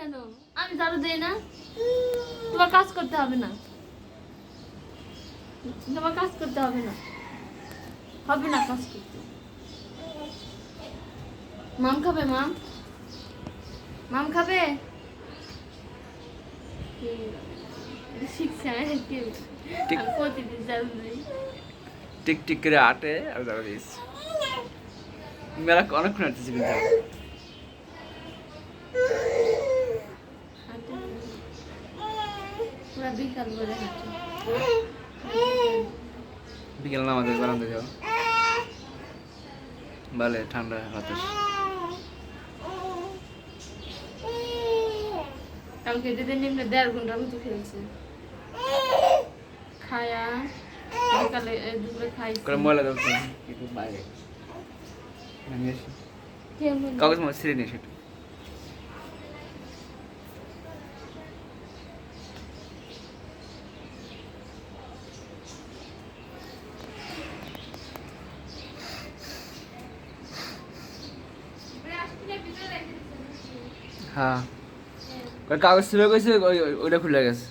কেন? আমি ঝাড়ু দেই না? তোমার কাজ করতে হবে না। তোমার কাজ করতে হবে না। হবে না কাজ করতে। মাম খাবে মাম? মাম খাবে? শিখছে আমি প্রতিদিন ঝাড়ু দিই। টিক টিক করে আটে আর ঝাড়ু দিস। মেলা অনেকক্ষণ হাঁটতেছি কিন্তু হাঁটে পুরা বিকাল করে হাঁটে। বিকেল নামাজে বারান্দা যাও, ভালো ঠান্ডা বাতাস। কালকে দিদি নিম্নে 1.5 ঘন্টার মতো খেলছে। খায়া বিকালে দুপুরে খাইছি। করে ময়লা দাও তো, একটু বাইরে আমি আসি। কাগজ মনে ছিঁড়ে নিয়ে সেটা। হ্যাঁ কাগজ ছিল কইছে ওইটা খুলে গেছে।